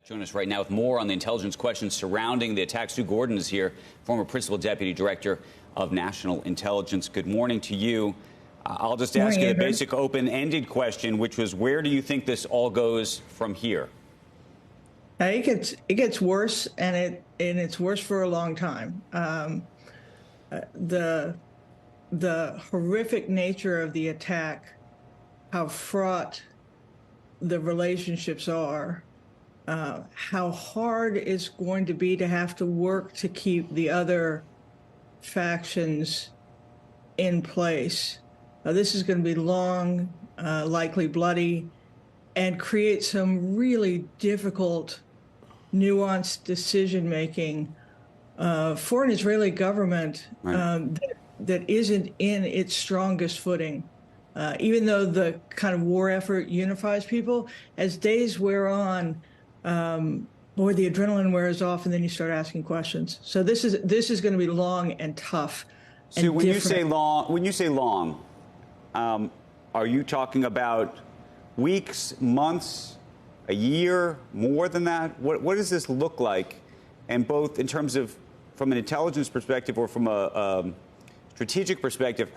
Join us right now with more on the intelligence questions surrounding the attack. Sue Gordon is here, former Principal Deputy Director of National Intelligence. Good morning to you. I'll just ask you the basic open-ended question, which was, where do you think this all goes from here? It gets worse, and it's worse for a long time. The horrific nature of the attack, how fraught the relationships are, how hard it's going to be to have to work to keep the other factions in place. This is going to be long, likely bloody, and create some really difficult, nuanced decision-making for an Israeli government that isn't in its strongest footing. Even though the kind of war effort unifies people, as days wear on, boy, the adrenaline wears off, and then you start asking questions. So this is going to be long and tough. So when you say long, are you talking about weeks, months, a year, more than that? What does this look like? And both in terms of from an intelligence perspective or from a strategic perspective,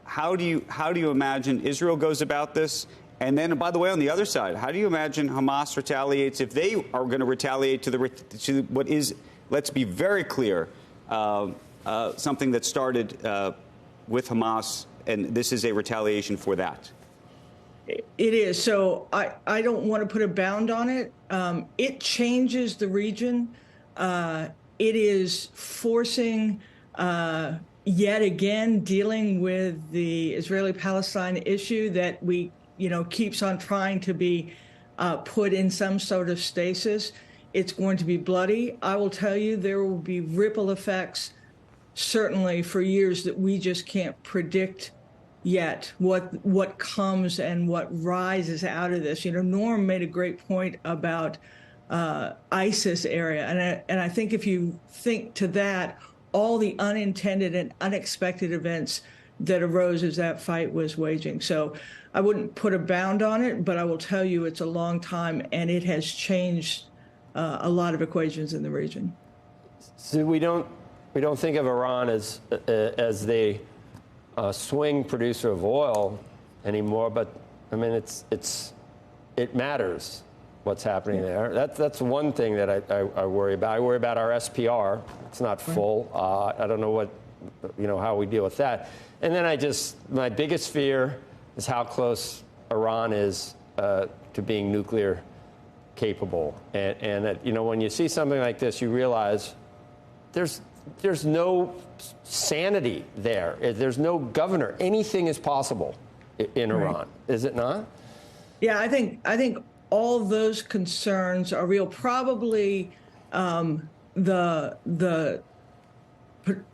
how do you imagine Israel goes about this? And then, by the way, on the other side, how do you imagine Hamas retaliates if they are going to retaliate to what is, let's be very clear, something that started with Hamas, and this is a retaliation for that? It is. So I don't want to put a bound on it. It changes the region. It is forcing, yet again, dealing with the Israeli-Palestine issue that keeps on trying to be put in some sort of stasis. It's going to be bloody. I will tell you, there will be ripple effects, certainly for years, that we just can't predict yet what comes and what rises out of this. Norm made a great point about ISIS area, and I think if you think to that, all the unintended and unexpected events that arose as that fight was waging. So I wouldn't put a bound on it, but I will tell you it's a long time, and it has changed a lot of equations in the region. So we don't think of Iran as the swing producer of oil anymore, but I mean it matters what's happening there. That's one thing that I worry about. I worry about our SPR. It's not full. I don't know how we deal with that. And then my biggest fear is how close Iran is to being nuclear capable. And when you see something like this, you realize there's no sanity there. There's no governor. Anything is possible in Iran, is it not? Yeah, I think all those concerns are real. Probably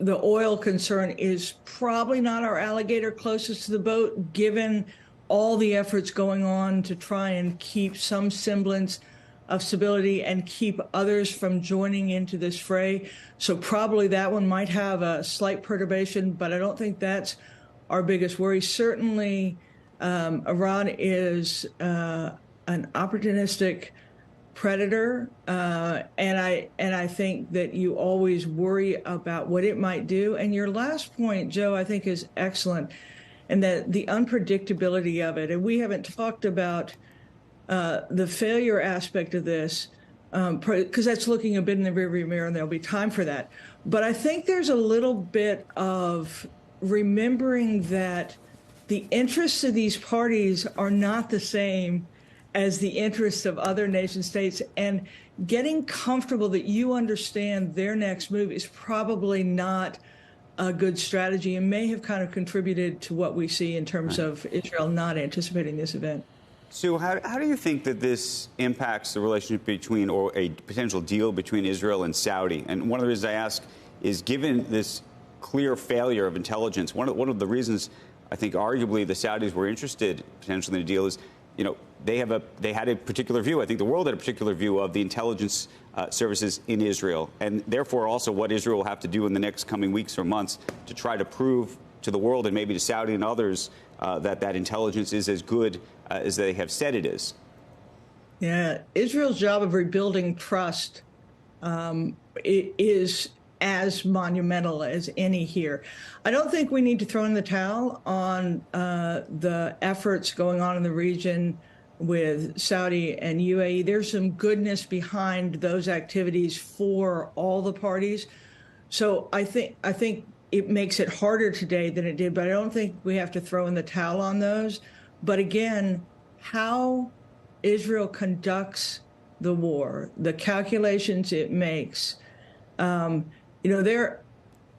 the oil concern is probably not our alligator closest to the boat, given all the efforts going on to try and keep some semblance of stability and keep others from joining into this fray. So probably that one might have a slight perturbation, but I don't think that's our biggest worry. Certainly, Iran is an opportunistic predator, and I think that you always worry about what it might do. And your last point, Joe, I think is excellent, and that the unpredictability of it. And we haven't talked about the failure aspect of this, because that's looking a bit in the rearview mirror, and there'll be time for that. But I think there's a little bit of remembering that the interests of these parties are not the same as the interests of other nation states, and getting comfortable that you understand their next move is probably not a good strategy and may have kind of contributed to what we see in terms of Israel not anticipating this event. Sue, how do you think that this impacts the relationship between, or a potential deal between, Israel and Saudi? And one of the reasons I ask is, given this clear failure of intelligence, one of the reasons I think arguably the Saudis were interested potentially in a deal is, they had a particular view. I think the world had a particular view of the intelligence services in Israel, and therefore also what Israel will have to do in the next coming weeks or months to try to prove to the world, and maybe to Saudi and others, that intelligence is as good as they have said it is. Yeah, Israel's job of rebuilding trust is as monumental as any here. I don't think we need to throw in the towel on the efforts going on in the region with Saudi and UAE. There's some goodness behind those activities for all the parties. So I think it makes it harder today than it did, but I don't think we have to throw in the towel on those. But again, how Israel conducts the war, the calculations it makes,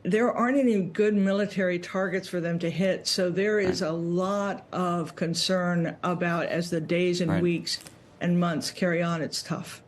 there aren't any good military targets for them to hit. So there is a lot of concern about, as the days and weeks and months carry on, it's tough.